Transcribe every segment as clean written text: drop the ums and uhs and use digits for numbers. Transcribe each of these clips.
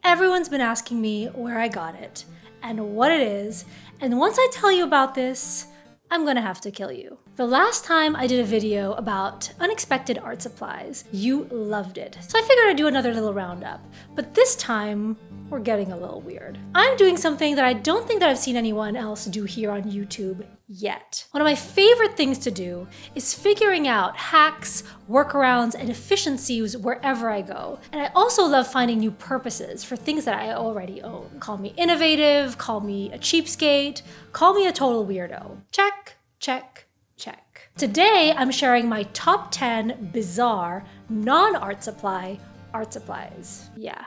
Everyone's been asking me where I got it and what it is, and once I tell you about this, I'm gonna have to kill you. The last time I did a video about unexpected art supplies, you loved it. So I figured I'd do another little roundup, but this time, we're getting a little weird. I'm doing something that I don't think that I've seen anyone else do here on YouTube yet. One of my favorite things to do is figuring out hacks, workarounds, and efficiencies wherever I go. And I also love finding new purposes for things that I already own. Call me innovative, call me a cheapskate, call me a total weirdo. Check, check, check. Today, I'm sharing my top 10 bizarre, non-art supply art supplies. Yeah.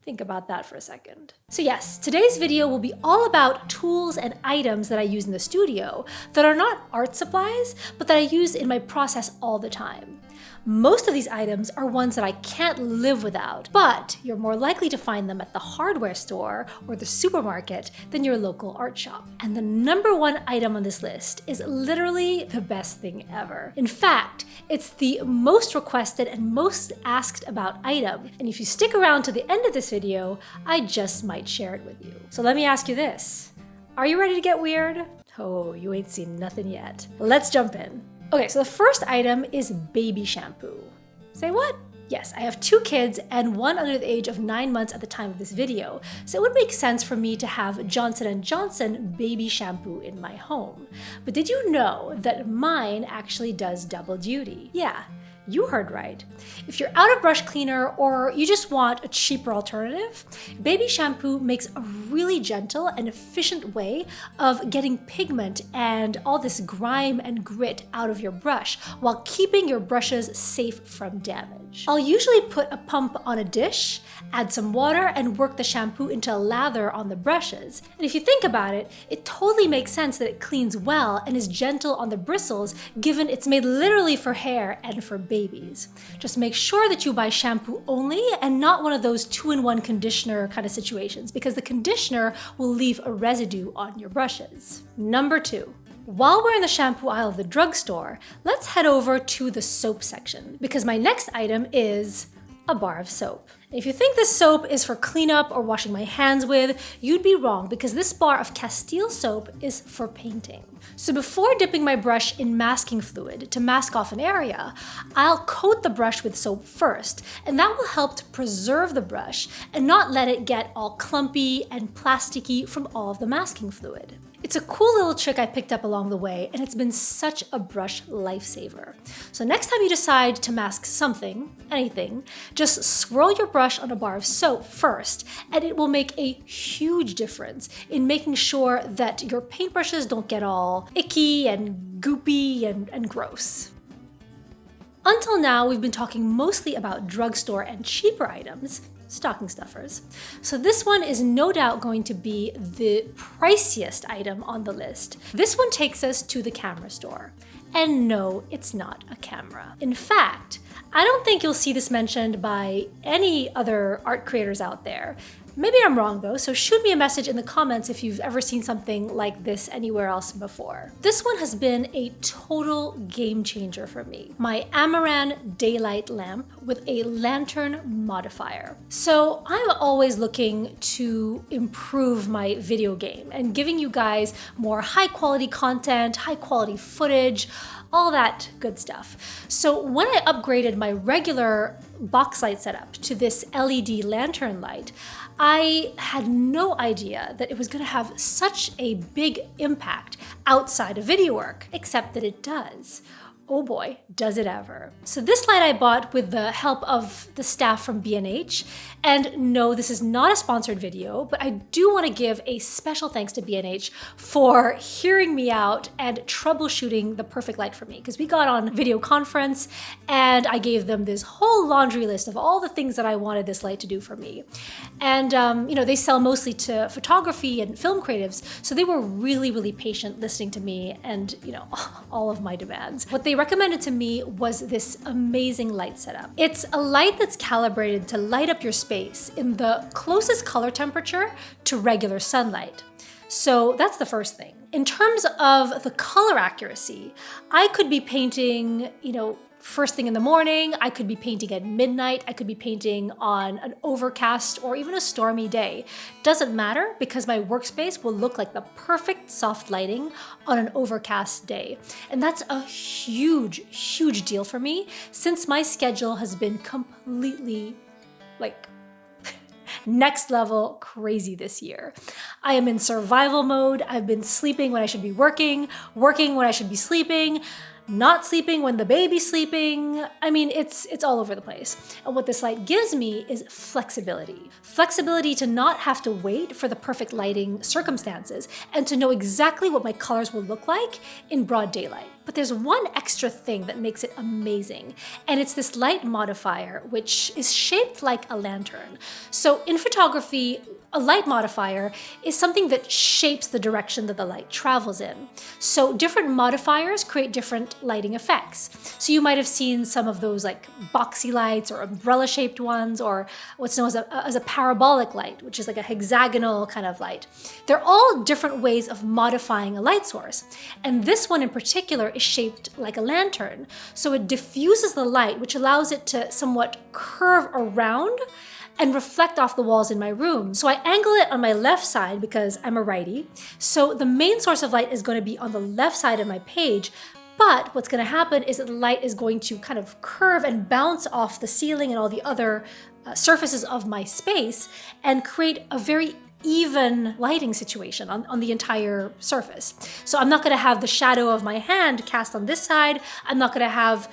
Think about that for a second. So yes, today's video will be all about tools and items that I use in the studio that are not art supplies, but that I use in my process all the time. Most of these items are ones that I can't live without, but you're more likely to find them at the hardware store or the supermarket than your local art shop. And the number one item on this list is literally the best thing ever. In fact, it's the most requested and most asked about item. And if you stick around to the end of this video, I just might share it with you. So let me ask you this. Are you ready to get weird? Oh, you ain't seen nothing yet. Let's jump in. Okay, so the first item is baby shampoo. Say what? Yes, I have 2 kids and one under the age of 9 months at the time of this video, so it would make sense for me to have Johnson & Johnson baby shampoo in my home. But did you know that mine actually does double duty? Yeah. You heard right. If you're out of brush cleaner or you just want a cheaper alternative, baby shampoo makes a really gentle and efficient way of getting pigment and all this grime and grit out of your brush while keeping your brushes safe from damage. I'll usually put a pump on a dish, add some water, and work the shampoo into a lather on the brushes. And if you think about it, it totally makes sense that it cleans well and is gentle on the bristles given it's made literally for hair and for babies. Just make sure that you buy shampoo only and not one of those 2-in-1 conditioner kind of situations because the conditioner will leave a residue on your brushes. Number 2. While we're in the shampoo aisle of the drugstore, let's head over to the soap section because my next item is a bar of soap. If you think this soap is for cleanup or washing my hands with, you'd be wrong because this bar of Castile soap is for painting. So before dipping my brush in masking fluid to mask off an area, I'll coat the brush with soap first, and that will help to preserve the brush and not let it get all clumpy and plasticky from all of the masking fluid. It's a cool little trick I picked up along the way, and it's been such a brush lifesaver. So next time you decide to mask something, anything, just swirl your brush on a bar of soap first, and it will make a huge difference in making sure that your paintbrushes don't get all icky and goopy and gross. Until now, we've been talking mostly about drugstore and cheaper items, stocking stuffers. So this one is no doubt going to be the priciest item on the list. This one takes us to the camera store. And no, it's not a camera. In fact, I don't think you'll see this mentioned by any other art creators out there. Maybe I'm wrong though, so shoot me a message in the comments if you've ever seen something like this anywhere else before. This one has been a total game changer for me. My Amaran daylight lamp with a lantern modifier. So I'm always looking to improve my video game and giving you guys more high quality content, high quality footage, all that good stuff. So when I upgraded my regular box light setup to this LED lantern light, I had no idea that it was going to have such a big impact outside of video work, except that it does. Oh boy, does it ever. So this light I bought with the help of the staff from B&H, and no, this is not a sponsored video, but I do want to give a special thanks to B&H for hearing me out and troubleshooting the perfect light for me, because we got on video conference and I gave them this whole laundry list of all the things that I wanted this light to do for me. And they sell mostly to photography and film creatives, so they were really, really patient listening to me and all of my demands. What they recommended to me was this amazing light setup. It's a light that's calibrated to light up your space in the closest color temperature to regular sunlight. So that's the first thing. In terms of the color accuracy, I could be painting, first thing in the morning, I could be painting at midnight, I could be painting on an overcast or even a stormy day. Doesn't matter because my workspace will look like the perfect soft lighting on an overcast day. And that's a huge, huge deal for me since my schedule has been completely like next level crazy this year. I am in survival mode. I've been sleeping when I should be working, working when I should be sleeping, not sleeping when the baby's sleeping. I mean, it's all over the place. And what this light gives me is flexibility. Flexibility to not have to wait for the perfect lighting circumstances and to know exactly what my colors will look like in broad daylight. But there's one extra thing that makes it amazing, and it's this light modifier, which is shaped like a lantern. So in photography, a light modifier is something that shapes the direction that the light travels in. So different modifiers create different lighting effects. So you might have seen some of those like boxy lights or umbrella-shaped ones, or what's known as a parabolic light, which is like a hexagonal kind of light. They're all different ways of modifying a light source. And this one in particular is shaped like a lantern. So it diffuses the light, which allows it to somewhat curve around and reflect off the walls in my room. So I angle it on my left side because I'm a righty. So the main source of light is going to be on the left side of my page, but what's going to happen is that the light is going to kind of curve and bounce off the ceiling and all the other surfaces of my space and create a very even lighting situation on the entire surface. So I'm not going to have the shadow of my hand cast on this side. I'm not going to have,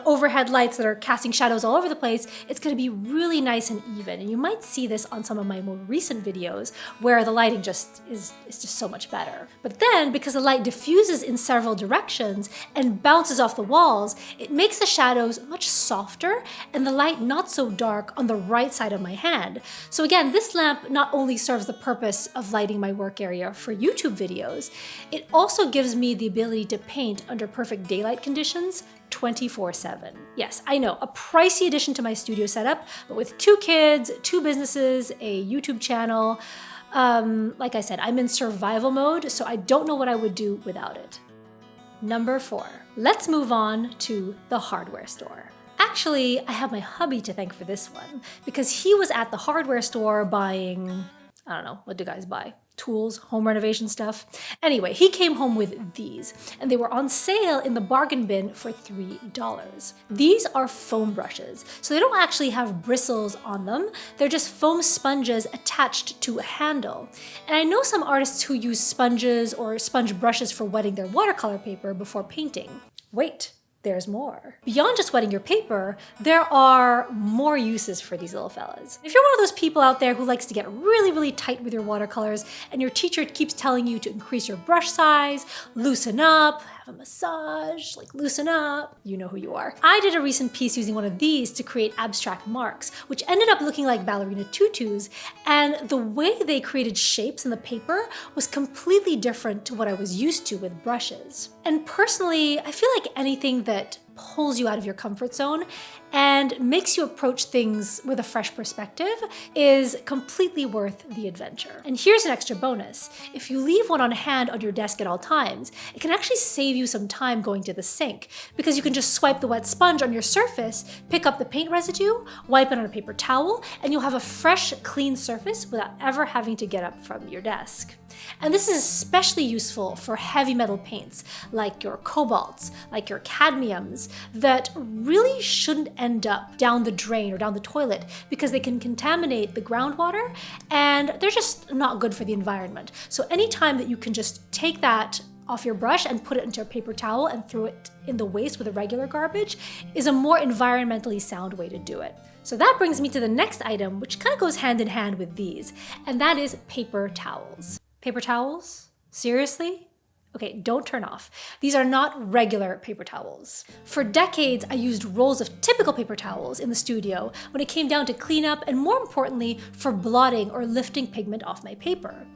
overhead lights that are casting shadows all over the place. It's going to be really nice and even. And you might see this on some of my more recent videos where the lighting is just so much better. But then because the light diffuses in several directions and bounces off the walls, it makes the shadows much softer and the light not so dark on the right side of my hand. So again, this lamp not only serves the purpose of lighting my work area for YouTube videos, it also gives me the ability to paint under perfect daylight conditions 24/7. Yes, I know, a pricey addition to my studio setup, but with 2 kids, 2 businesses, a YouTube channel, like I said, I'm in survival mode, so I don't know what I would do without it. Number 4, let's move on to the hardware store. Actually, I have my hubby to thank for this one because he was at the hardware store buying, I don't know, what do guys buy? Tools, home renovation stuff. Anyway, he came home with these, and they were on sale in the bargain bin for $3. These are foam brushes, so they don't actually have bristles on them. They're just foam sponges attached to a handle. And I know some artists who use sponges or sponge brushes for wetting their watercolor paper before painting. Wait. There's more. Beyond just wetting your paper, there are more uses for these little fellas. If you're one of those people out there who likes to get really, really tight with your watercolors and your teacher keeps telling you to increase your brush size, loosen up, have a massage, like loosen up, you know who you are. I did a recent piece using one of these to create abstract marks, which ended up looking like ballerina tutus, and the way they created shapes in the paper was completely different to what I was used to with brushes. And personally, I feel like anything that pulls you out of your comfort zone and makes you approach things with a fresh perspective is completely worth the adventure. And here's an extra bonus. If you leave one on hand on your desk at all times, it can actually save you some time going to the sink because you can just swipe the wet sponge on your surface, pick up the paint residue, wipe it on a paper towel, and you'll have a fresh, clean surface without ever having to get up from your desk. And this is especially useful for heavy metal paints like your cobalts, like your cadmiums, that really shouldn't end up down the drain or down the toilet because they can contaminate the groundwater and they're just not good for the environment. So anytime that you can just take that off your brush and put it into a paper towel and throw it in the waste with a regular garbage is a more environmentally sound way to do it. So that brings me to the next item, which kind of goes hand in hand with these, and that is paper towels. Paper towels? Seriously? Okay, don't turn off. These are not regular paper towels. For decades, I used rolls of typical paper towels in the studio when it came down to cleanup and, more importantly, for blotting or lifting pigment off my paper.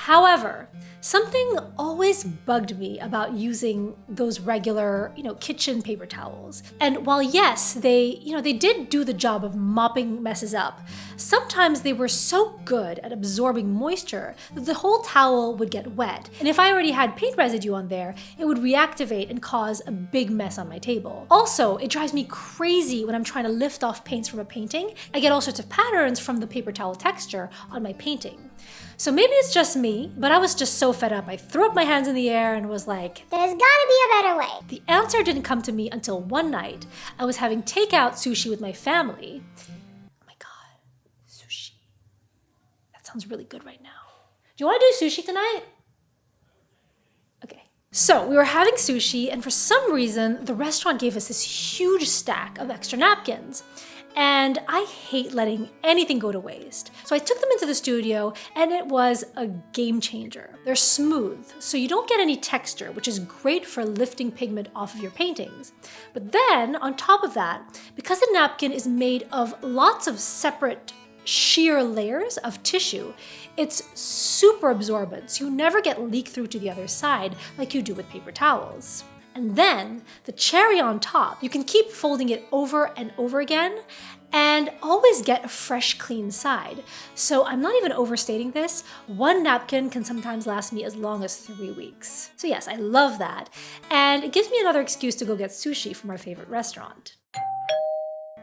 However, something always bugged me about using those regular, kitchen paper towels. And while yes, they did do the job of mopping messes up, sometimes they were so good at absorbing moisture that the whole towel would get wet. And if I already had paint residue on there, it would reactivate and cause a big mess on my table. Also, it drives me crazy when I'm trying to lift off paints from a painting. I get all sorts of patterns from the paper towel texture on my painting. So maybe it's just me, but I was just so fed up. I threw up my hands in the air and was like, there's gotta be a better way. The answer didn't come to me until one night. I was having takeout sushi with my family. Oh my God, sushi. That sounds really good right now. Do you want to do sushi tonight? Okay. So we were having sushi, and for some reason, the restaurant gave us this huge stack of extra napkins. And I hate letting anything go to waste. So I took them into the studio, and it was a game changer. They're smooth, so you don't get any texture, which is great for lifting pigment off of your paintings. But then, on top of that, because the napkin is made of lots of separate sheer layers of tissue, it's super absorbent, so you never get leak through to the other side like you do with paper towels. And then, the cherry on top, you can keep folding it over and over again and always get a fresh, clean side. So I'm not even overstating this. One napkin can sometimes last me as long as 3 weeks. So yes, I love that. And it gives me another excuse to go get sushi from our favorite restaurant.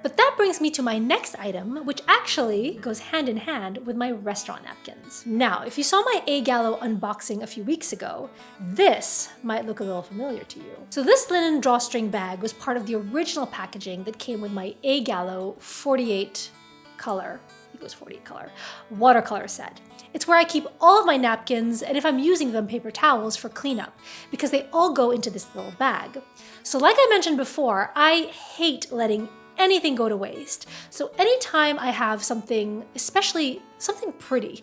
But that brings me to my next item, which actually goes hand in hand with my restaurant napkins. Now, if you saw my A-Gallo unboxing a few weeks ago, this might look a little familiar to you. So this linen drawstring bag was part of the original packaging that came with my A-Gallo 48 color, I think it was 48 color, watercolor set. It's where I keep all of my napkins, and if I'm using them, paper towels for cleanup, because they all go into this little bag. So like I mentioned before, I hate letting anything go to waste. So anytime I have something, especially something pretty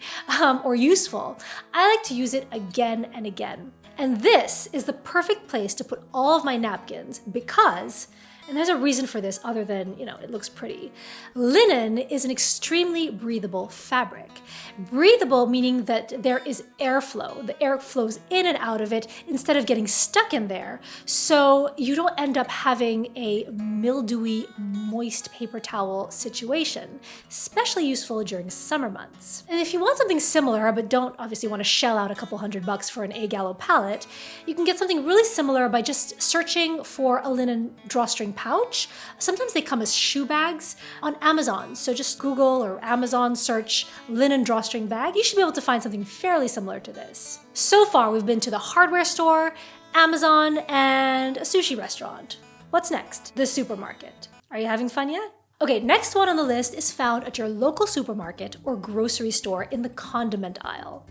or useful, I like to use it again and again. And this is the perfect place to put all of my napkins because, and there's a reason for this other than, it looks pretty. Linen is an extremely breathable fabric. Breathable meaning that there is airflow. The air flows in and out of it instead of getting stuck in there. So you don't end up having a mildewy, moist paper towel situation, especially useful during summer months. And if you want something similar, but don't obviously want to shell out a couple $100 for an A-Gallo palette, you can get something really similar by just searching for a linen drawstring pouch. Sometimes they come as shoe bags on Amazon. So just Google or Amazon search linen drawstring bag. You should be able to find something fairly similar to this. So far, we've been to the hardware store, Amazon, and a sushi restaurant. What's next? The supermarket. Are you having fun yet? Okay, next one on the list is found at your local supermarket or grocery store in the condiment aisle.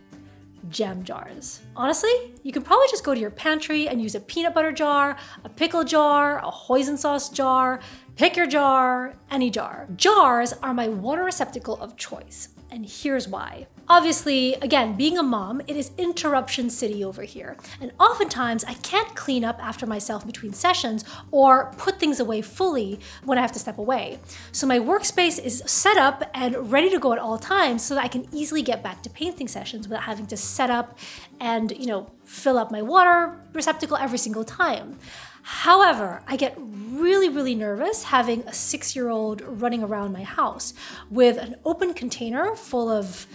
Jam jars. Honestly, you can probably just go to your pantry and use a peanut butter jar, a pickle jar, a hoisin sauce jar, pick your jar, any jar. Jars are my water receptacle of choice, and here's why. Obviously, again, being a mom, it is interruption city over here. And oftentimes I can't clean up after myself between sessions or put things away fully when I have to step away. So my workspace is set up and ready to go at all times so that I can easily get back to painting sessions without having to set up and, fill up my water receptacle every single time. However, I get really nervous having a 6-year-old running around my house with an open container full of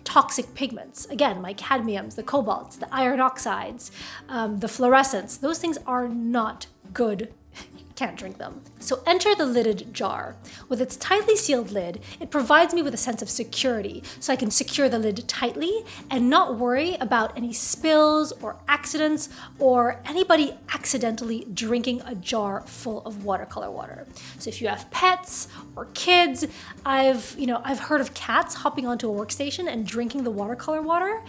toxic pigments. Again, my cadmiums, the cobalts, the iron oxides, the fluorescents. Those things are not good. You can't drink them. So enter the lidded jar. With its tightly sealed lid, it provides me with a sense of security, so I can secure the lid tightly and not worry about any spills or accidents or anybody accidentally drinking a jar full of watercolor water. So if you have pets or kids, I've heard of cats hopping onto a workstation and drinking the watercolor water.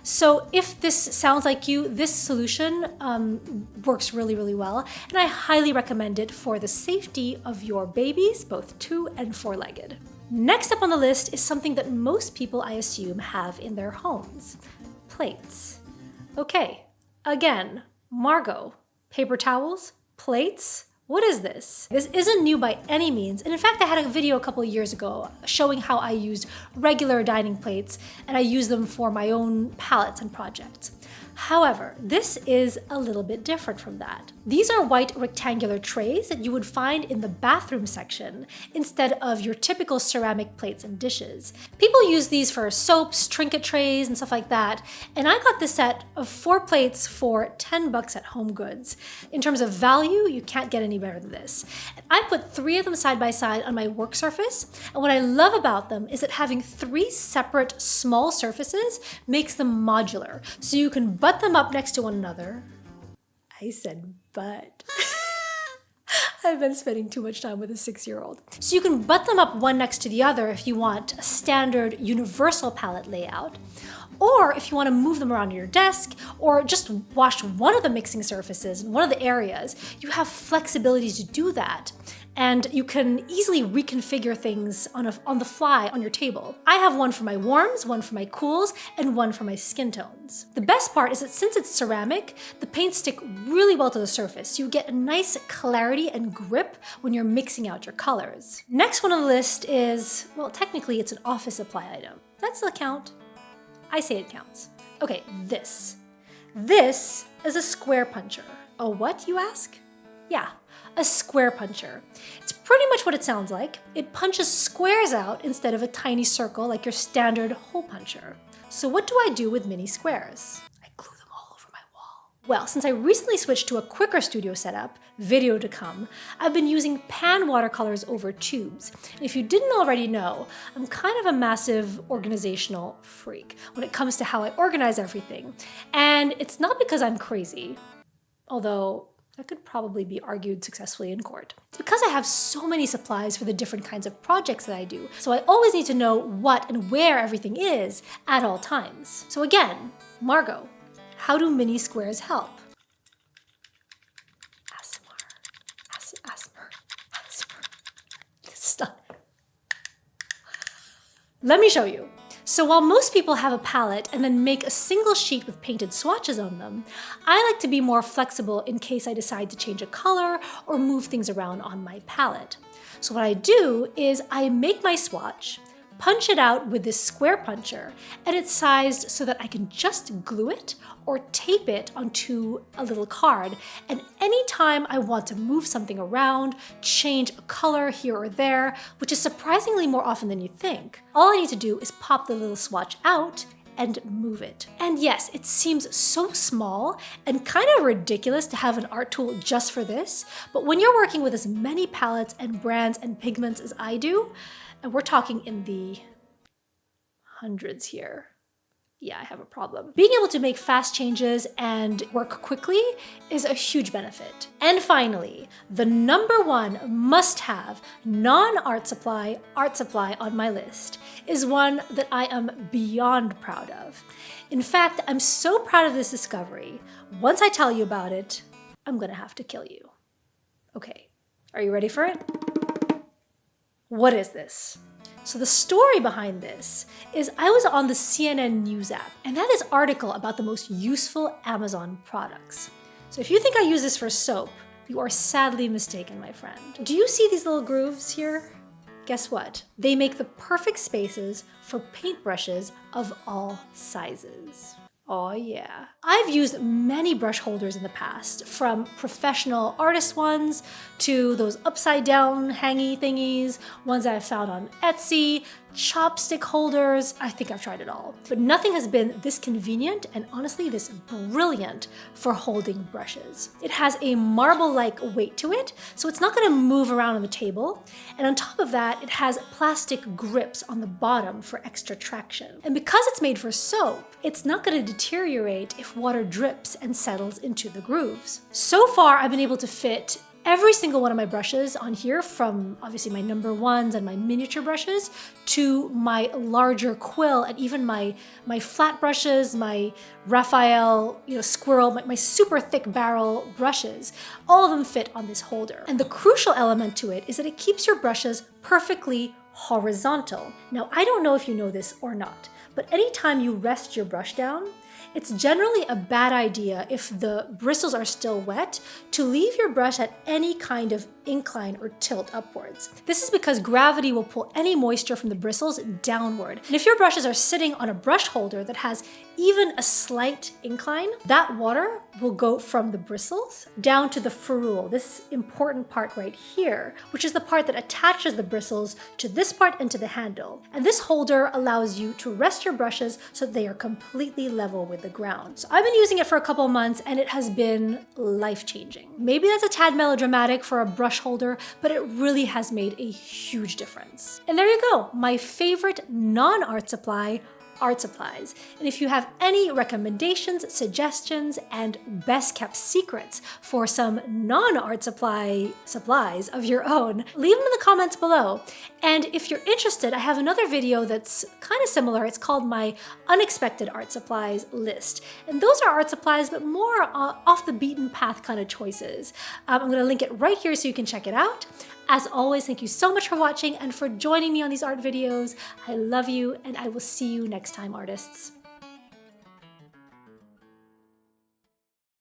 So if this sounds like you, this solution works really well, and I highly recommend it for the safety of your babies, both 2- and 4-legged. Next up on the list is something that most people, I assume, have in their homes: plates. Okay, again, Margot, paper towels, plates, What is this? This isn't new by any means, and in fact I had a video a couple of years ago showing how I used regular dining plates and I use them for my own palettes and projects. However, this is a little bit different from that. These are white rectangular trays that you would find in the bathroom section instead of your typical ceramic plates and dishes. People use these for soaps, trinket trays, and stuff like that, and I got this set of 4 plates for $10 at Home Goods. In terms of value, you can't get any better than this. And I put 3 of them side by side on my work surface, and what I love about them is that having 3 separate small surfaces makes them modular, so you can butt them up next to one another. I said but. I've been spending too much time with a 6-year-old. So you can butt them up one next to the other if you want a standard universal palette layout, or if you want to move them around your desk, or just wash one of the mixing surfaces in one of the areas, you have flexibility to do that. And you can easily reconfigure things on the fly on your table. I have one for my warms, one for my cools, and one for my skin tones. The best part is that since it's ceramic, the paints stick really well to the surface. You get a nice clarity and grip when you're mixing out your colors. Next one on the list is, well, technically it's an office supply item. That's the count. I say it counts. Okay, this. This is a square puncher. A what, you ask? Yeah, a square puncher. It's pretty much what it sounds like. It punches squares out instead of a tiny circle like your standard hole puncher. So what do I do with mini squares? I glue them all over my wall. Well, since I recently switched to a quicker studio setup, video to come, I've been using pan watercolors over tubes. And if you didn't already know, I'm kind of a massive organizational freak when it comes to how I organize everything. And it's not because I'm crazy, although that could probably be argued successfully in court. It's because I have so many supplies for the different kinds of projects that I do, so I always need to know what and where everything is at all times. So again, Margot, how do mini squares help? Let me show you. So while most people have a palette and then make a single sheet with painted swatches on them, I like to be more flexible in case I decide to change a color or move things around on my palette. So what I do is I make my swatch, punch it out with this square puncher, and it's sized so that I can just glue it or tape it onto a little card. And anytime I want to move something around, change a color here or there, which is surprisingly more often than you think, all I need to do is pop the little swatch out and move it. And yes, it seems so small and kind of ridiculous to have an art tool just for this, but when you're working with as many palettes and brands and pigments as I do, and we're talking in the hundreds here, yeah, I have a problem. Being able to make fast changes and work quickly is a huge benefit. And finally, the #1 must-have non-art supply on my list is one that I am beyond proud of. In fact, I'm so proud of this discovery. Once I tell you about it, I'm gonna have to kill you. Okay, are you ready for it? What is this? So the story behind this is I was on the CNN News app, and that is an article about the most useful Amazon products. So if you think I use this for soap, you are sadly mistaken, my friend. Do you see these little grooves here? Guess what? They make the perfect spaces for paintbrushes of all sizes. Oh yeah. I've used many brush holders in the past, from professional artist ones to those upside down hangy thingies, ones that I've found on Etsy, chopstick holders. I think I've tried it all. But nothing has been this convenient and honestly this brilliant for holding brushes. It has a marble-like weight to it, so it's not gonna move around on the table. And on top of that, it has plastic grips on the bottom for extra traction. And because it's made for soap, it's not gonna deteriorate if water drips and settles into the grooves. So far, I've been able to fit every single one of my brushes on here, from obviously my #1s and my miniature brushes to my larger quill, and even my flat brushes, my Raphael, squirrel, my super thick barrel brushes. All of them fit on this holder. And the crucial element to it is that it keeps your brushes perfectly horizontal. Now, I don't know if you know this or not, but anytime you rest your brush down, It's generally a bad idea if the bristles are still wet to leave your brush at any kind of incline or tilt upwards. This is because gravity will pull any moisture from the bristles downward. And if your brushes are sitting on a brush holder that has even a slight incline, that water will go from the bristles down to the ferrule, this important part right here, which is the part that attaches the bristles to this part and to the handle. And this holder allows you to rest your brushes so that they are completely level with the ground. So I've been using it for a couple of months and it has been life-changing. Maybe that's a tad melodramatic for a brush holder, but it really has made a huge difference. And there you go, my favorite non-art supply, art supplies. And if you have any recommendations, suggestions, and best kept secrets for some non-art supplies of your own, leave them in the comments below. And if you're interested, I have another video that's kind of similar. It's called my unexpected art supplies list. And those are art supplies, but more off the beaten path kind of choices. I'm gonna link it right here so you can check it out. As always, thank you so much for watching and for joining me on these art videos. I love you, and I will see you next time, artists.